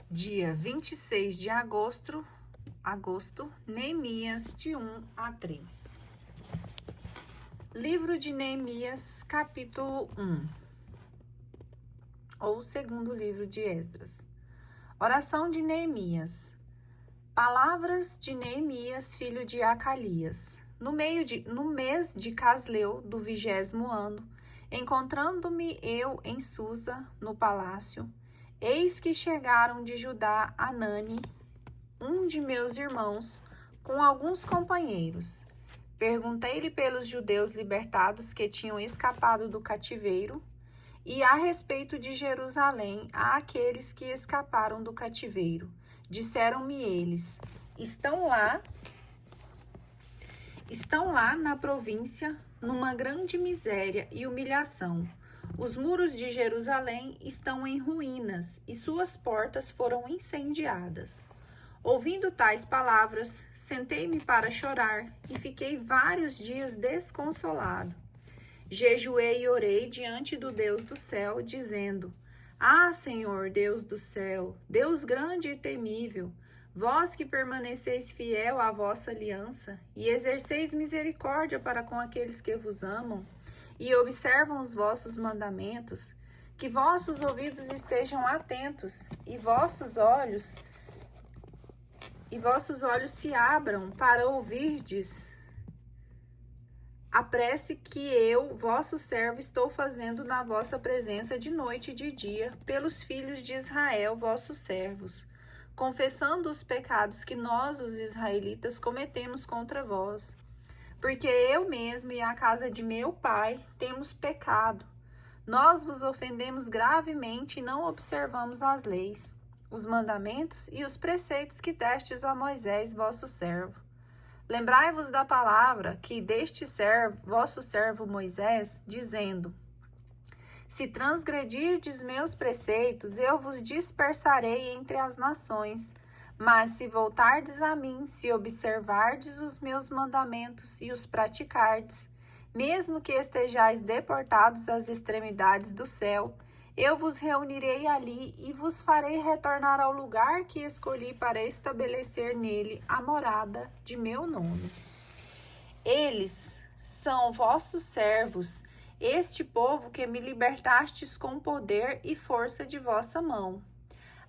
dia 26 de agosto, Neemias, de 1 a 3. Livro de Neemias, capítulo 1, ou segundo livro de Esdras. Oração de Neemias. Palavras de Neemias, filho de Acalias. No mês de Casleu, do 20º ano, encontrando-me eu em Susa, no palácio, eis que chegaram de Judá Anani, um de meus irmãos, com alguns companheiros. Perguntei-lhe pelos judeus libertados que tinham escapado do cativeiro, e a respeito de Jerusalém, àqueles que escaparam do cativeiro. Disseram-me eles: estão lá na província, numa grande miséria e humilhação. Os muros de Jerusalém estão em ruínas e suas portas foram incendiadas. Ouvindo tais palavras, sentei-me para chorar e fiquei vários dias desconsolado. Jejuei e orei diante do Deus do céu, dizendo: Ah, Senhor, Deus do céu, Deus grande e temível, vós que permaneceis fiel à vossa aliança e exerceis misericórdia para com aqueles que vos amam e observam os vossos mandamentos, que vossos ouvidos estejam atentos e vossos olhos se abram para ouvirdes a prece que eu, vosso servo, estou fazendo na vossa presença de noite e de dia, pelos filhos de Israel, vossos servos, confessando os pecados que nós, os israelitas, cometemos contra vós. Porque eu mesmo e a casa de meu pai temos pecado. Nós vos ofendemos gravemente e não observamos as leis, os mandamentos e os preceitos que destes a Moisés, vosso servo. Lembrai-vos da palavra que deste vosso servo Moisés, dizendo: se transgredirdes meus preceitos, eu vos dispersarei entre as nações. Mas se voltardes a mim, se observardes os meus mandamentos e os praticardes, mesmo que estejais deportados às extremidades do céu, eu vos reunirei ali e vos farei retornar ao lugar que escolhi para estabelecer nele a morada de meu nome. Eles são vossos servos, este povo que me libertastes com poder e força de vossa mão.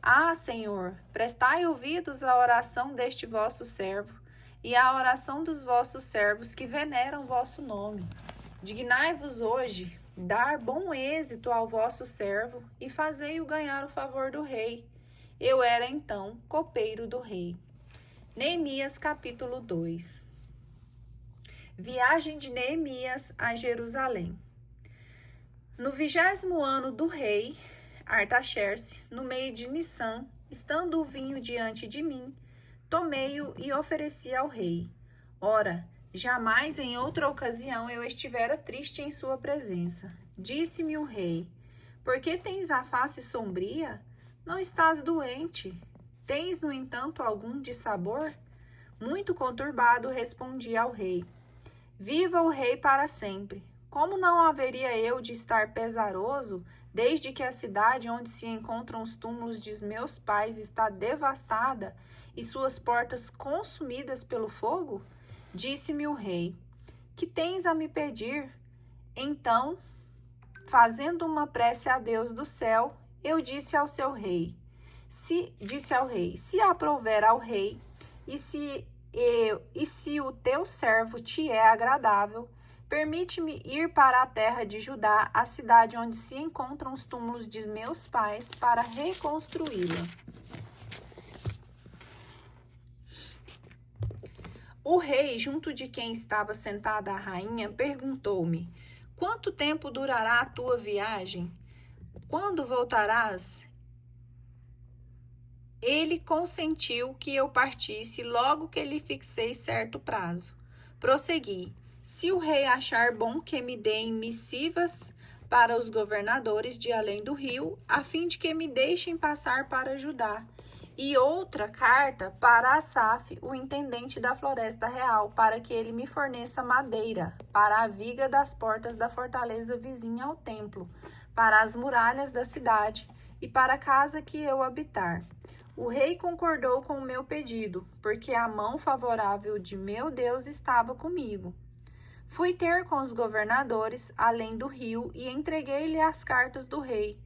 Ah, Senhor, prestai ouvidos à oração deste vosso servo e à oração dos vossos servos que veneram vosso nome. Dignai-vos hoje dar bom êxito ao vosso servo e fazei-o ganhar o favor do rei. Eu era então copeiro do rei. Neemias, capítulo 2. Viagem de Neemias a Jerusalém. No 20º ano do rei Artaxerxes, no meio de Nissan, estando o vinho diante de mim, tomei-o e ofereci ao rei. Ora, jamais em outra ocasião eu estivera triste em sua presença. Disse-me o rei: por que tens a face sombria? Não estás doente. Tens, no entanto, algum dissabor? Muito conturbado, respondi ao rei: viva o rei para sempre. Como não haveria eu de estar pesaroso, desde que a cidade onde se encontram os túmulos de meus pais está devastada e suas portas consumidas pelo fogo? Disse-me o rei: que tens a me pedir? Então, fazendo uma prece a Deus do céu, eu disse ao rei: se aprouver ao rei, e se o teu servo te é agradável, permite-me ir para a terra de Judá, a cidade onde se encontram os túmulos de meus pais, para reconstruí-la. O rei, junto de quem estava sentada a rainha, perguntou-me: quanto tempo durará a tua viagem? Quando voltarás? Ele consentiu que eu partisse logo que lhe fixei certo prazo. Prossegui: se o rei achar bom que me deem missivas para os governadores de além do rio, a fim de que me deixem passar para Judá, e outra carta para Asaf, o intendente da floresta real, para que ele me forneça madeira para a viga das portas da fortaleza vizinha ao templo, para as muralhas da cidade e para a casa que eu habitar. O rei concordou com o meu pedido, porque a mão favorável de meu Deus estava comigo. Fui ter com os governadores além do rio e entreguei-lhe as cartas do rei.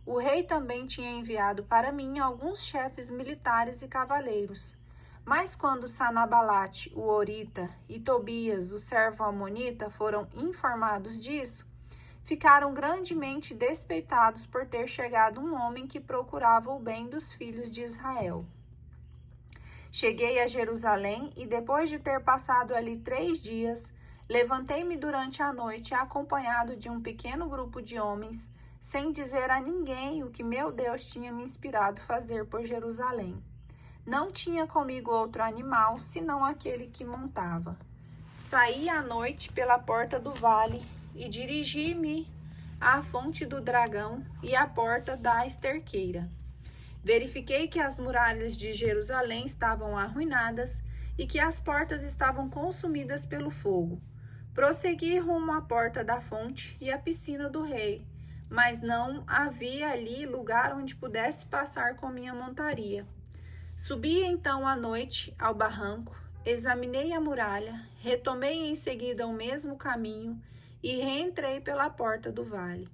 O rei também tinha enviado para mim alguns chefes militares e cavaleiros. Mas quando Sanabalate, o Horita, e Tobias, o servo amonita, foram informados disso, ficaram grandemente despeitados por ter chegado um homem que procurava o bem dos filhos de Israel. Cheguei a Jerusalém e, depois de ter passado ali 3 dias, levantei-me durante a noite acompanhado de um pequeno grupo de homens, sem dizer a ninguém o que meu Deus tinha me inspirado fazer por Jerusalém. Não tinha comigo outro animal, senão aquele que montava. Saí à noite pela porta do vale e dirigi-me à fonte do dragão e à porta da esterqueira. Verifiquei que as muralhas de Jerusalém estavam arruinadas e que as portas estavam consumidas pelo fogo. Prossegui rumo à porta da fonte e à piscina do rei, mas não havia ali lugar onde pudesse passar com minha montaria. Subi então à noite ao barranco, examinei a muralha, retomei em seguida o mesmo caminho e reentrei pela porta do vale.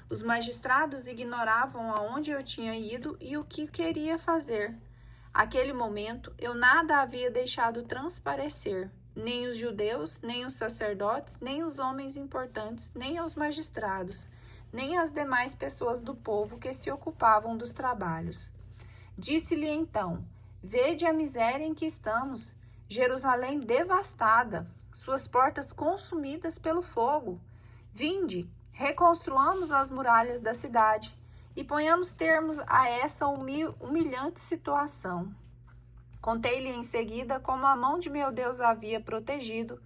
Os magistrados ignoravam aonde eu tinha ido e o que queria fazer. Aquele momento eu nada havia deixado transparecer, nem os judeus, nem os sacerdotes, nem os homens importantes, nem os magistrados, nem as demais pessoas do povo que se ocupavam dos trabalhos. Disse-lhe então: vede a miséria em que estamos, Jerusalém devastada, suas portas consumidas pelo fogo. Vinde, reconstruamos as muralhas da cidade e ponhamos termos a essa humilhante situação. Contei-lhe em seguida como a mão de meu Deus havia protegido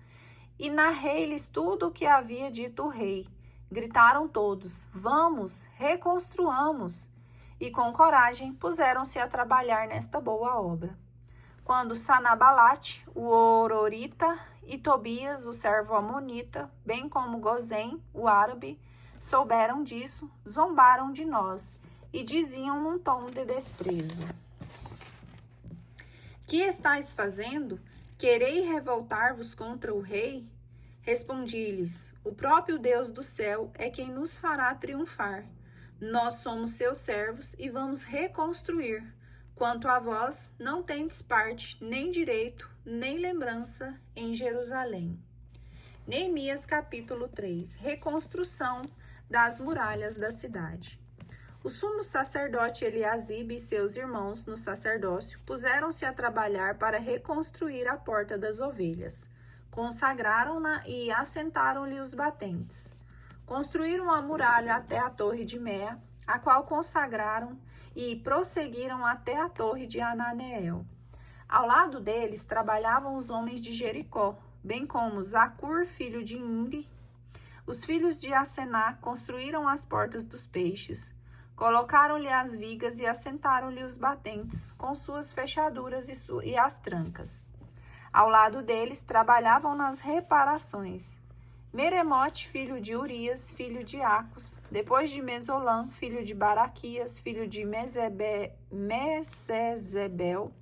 e narrei-lhes tudo o que havia dito o rei. Gritaram todos: vamos, reconstruamos! E com coragem puseram-se a trabalhar nesta boa obra. Quando Sanabalate, o Hororita, e Tobias, o servo amonita, bem como Gozém, o árabe, souberam disso, zombaram de nós e diziam num tom de desprezo: que estáis fazendo? Querei revoltar-vos contra o rei? Respondi-lhes: o próprio Deus do céu é quem nos fará triunfar. Nós somos seus servos e vamos reconstruir. Quanto a vós, não tendes parte, nem direito, nem lembrança em Jerusalém. Neemias capítulo 3. Reconstrução das muralhas da cidade. O sumo sacerdote Eliasibe e seus irmãos no sacerdócio puseram-se a trabalhar para reconstruir a porta das ovelhas. Consagraram-na e assentaram-lhe os batentes. Construíram a muralha até a torre de Meá, a qual consagraram, e prosseguiram até a torre de Ananeel. Ao lado deles trabalhavam os homens de Jericó, bem como Zacur, filho de Imri. Os filhos de Asená construíram as portas dos peixes, colocaram-lhe as vigas e assentaram-lhe os batentes, com suas fechaduras e as trancas. Ao lado deles trabalhavam nas reparações Meremote, filho de Urias, filho de Acos, depois de Mesolã, filho de Baraquias, filho de Mesezebel.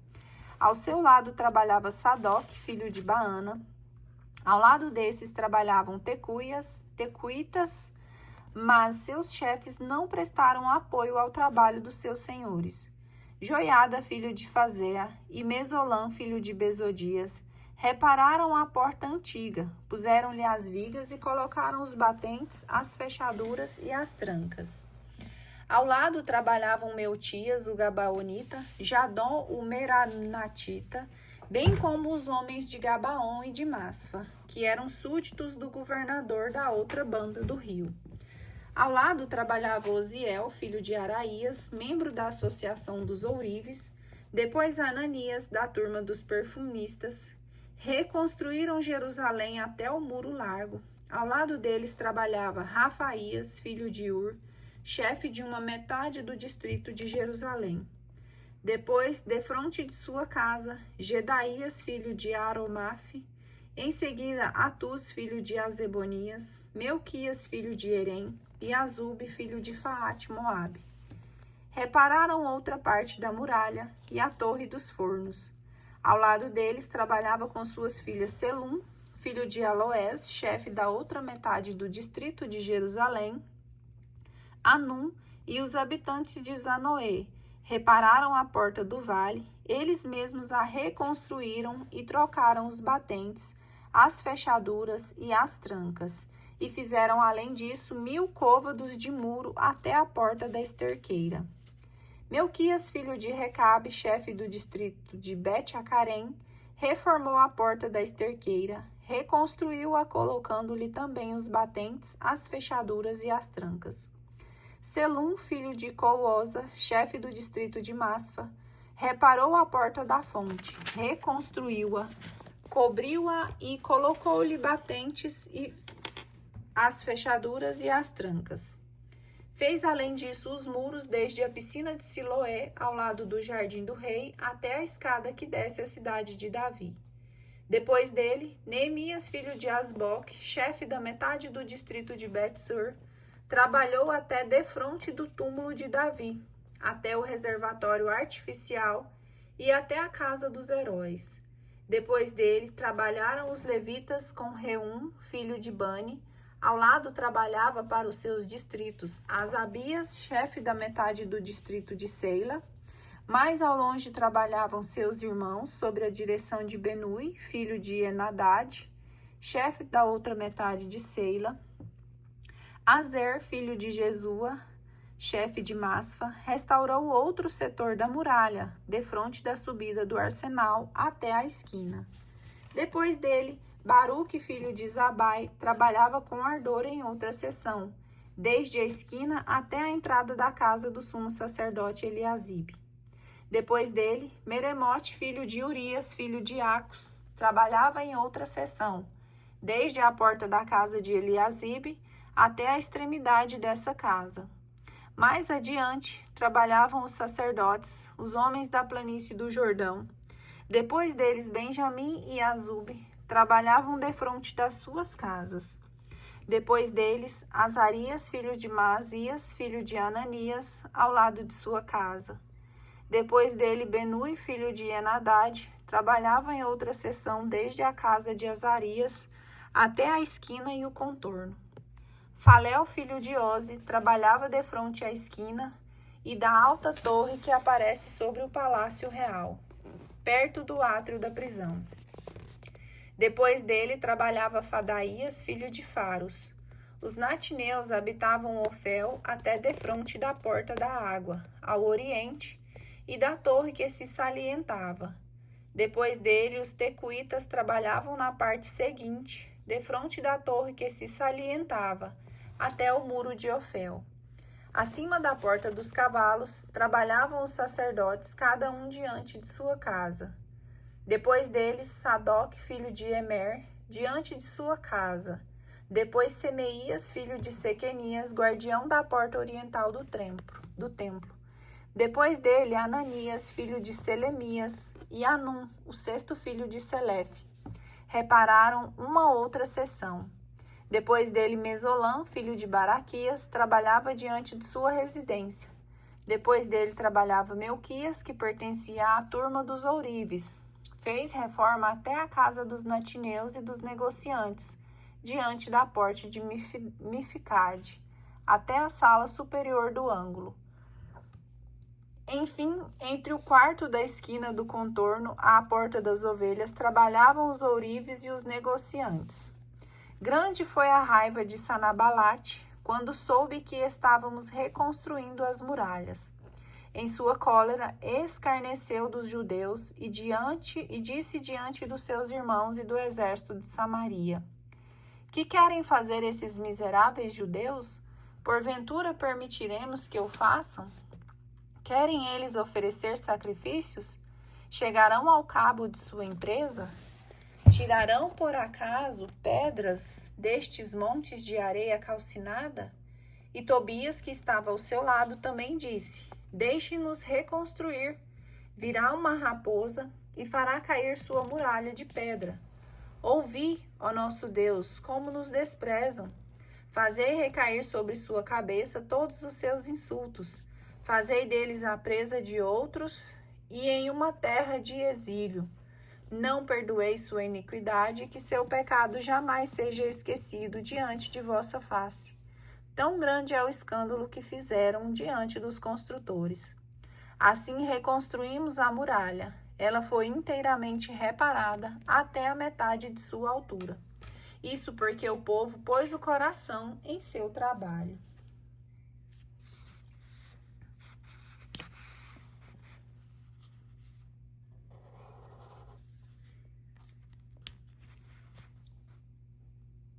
Ao seu lado trabalhava Sadoc, filho de Baana. Ao lado desses trabalhavam tecuitas, mas seus chefes não prestaram apoio ao trabalho dos seus senhores. Joiada, filho de Fazea, e Mesolã, filho de Bezodias, repararam a porta antiga, puseram-lhe as vigas e colocaram os batentes, as fechaduras e as trancas. Ao lado trabalhavam Meutias, o Gabaonita, Jadom, o Meranatita, bem como os homens de Gabaon e de Masfa, que eram súditos do governador da outra banda do rio. Ao lado trabalhava Osiel, filho de Araías, membro da Associação dos Ourives, depois Ananias, da turma dos perfumistas. Reconstruíram Jerusalém até o Muro Largo. Ao lado deles trabalhava Rafaías, filho de Ur, chefe de uma metade do distrito de Jerusalém. Depois, defronte de sua casa, Gedaías, filho de Aromaf. Em seguida, Atus, filho de Azebonias, Melquias, filho de Erem, e Azube, filho de Faate, Moabe. Repararam outra parte da muralha e a torre dos fornos. Ao lado deles trabalhava com suas filhas Selum, filho de Aloés, chefe da outra metade do distrito de Jerusalém, Anum e os habitantes de Zanoé. Repararam a porta do vale, eles mesmos a reconstruíram e trocaram os batentes, as fechaduras e as trancas, e fizeram além disso 1000 côvados de muro até a porta da esterqueira. Melquias, filho de Recabe, chefe do distrito de Bet-Acarém, reformou a porta da esterqueira, reconstruiu-a colocando-lhe também os batentes, as fechaduras e as trancas. Selum, filho de Coosa, chefe do distrito de Masfa, reparou a porta da fonte, reconstruiu-a, cobriu-a e colocou-lhe batentes e as fechaduras e as trancas. Fez além disso os muros desde a piscina de Siloé, ao lado do jardim do rei, até a escada que desce à cidade de Davi. Depois dele, Neemias, filho de Asboque, chefe da metade do distrito de Bet-Sur, trabalhou até defronte do túmulo de Davi, até o reservatório artificial e até a casa dos heróis. Depois dele, trabalharam os levitas com Reum, filho de Bani. Ao lado trabalhava para os seus distritos Asabias, chefe da metade do distrito de Seila. Mais ao longe trabalhavam seus irmãos, sob a direção de Benui, filho de Enadad, chefe da outra metade de Seila. Azer, filho de Jesua, chefe de Masfa, restaurou outro setor da muralha, defronte da subida do arsenal até a esquina. Depois dele, Baruque, filho de Zabai, trabalhava com ardor em outra seção, desde a esquina até a entrada da casa do sumo sacerdote Eliasibe. Depois dele, Meremote, filho de Urias, filho de Acos, trabalhava em outra seção, desde a porta da casa de Eliasibe até a extremidade dessa casa. Mais adiante, trabalhavam os sacerdotes, os homens da planície do Jordão. Depois deles, Benjamim e Azube trabalhavam defronte das suas casas. Depois deles, Azarias, filho de Maasias, filho de Ananias, ao lado de sua casa. Depois dele, Benui, filho de Enadad, trabalhava em outra seção desde a casa de Azarias até a esquina e o contorno. Falel, filho de Oze, trabalhava defronte à esquina e da alta torre que aparece sobre o palácio real, perto do átrio da prisão. Depois dele trabalhava Fadaías, filho de Faros. Os natineus habitavam Ofel até defronte da porta da água, ao oriente, e da torre que se salientava. Depois dele, os tecuitas trabalhavam na parte seguinte, defronte da torre que se salientava, até o muro de Ofel. Acima da porta dos cavalos, trabalhavam os sacerdotes, cada um diante de sua casa. Depois deles, Sadoc, filho de Emer, diante de sua casa. Depois Semeias, filho de Sequenias, guardião da porta oriental do templo. Depois dele, Ananias, filho de Selemias, e Anum, o sexto filho de Selefe, repararam uma outra seção. Depois dele, Mesolã, filho de Baraquias, trabalhava diante de sua residência. Depois dele trabalhava Melquias, que pertencia à turma dos ourives. Fez reforma até a casa dos natineus e dos negociantes, diante da porta de Mificade, até a sala superior do ângulo. Enfim, entre o quarto da esquina do contorno à porta das ovelhas, trabalhavam os ourives e os negociantes. Grande foi a raiva de Sanabalate, quando soube que estávamos reconstruindo as muralhas. Em sua cólera, escarneceu dos judeus e disse diante dos seus irmãos e do exército de Samaria: Que querem fazer esses miseráveis judeus? Porventura permitiremos que o façam? Querem eles oferecer sacrifícios? Chegarão ao cabo de sua empresa? Tirarão por acaso pedras destes montes de areia calcinada? E Tobias, que estava ao seu lado, também disse: Deixe-nos reconstruir. Virá uma raposa e fará cair sua muralha de pedra. Ouvi, ó nosso Deus, como nos desprezam. Fazei recair sobre sua cabeça todos os seus insultos. Fazei deles a presa de outros e em uma terra de exílio. Não perdoeis sua iniquidade, que seu pecado jamais seja esquecido diante de vossa face. Tão grande é o escândalo que fizeram diante dos construtores. Assim reconstruímos a muralha. Ela foi inteiramente reparada até a metade de sua altura. Isso porque o povo pôs o coração em seu trabalho.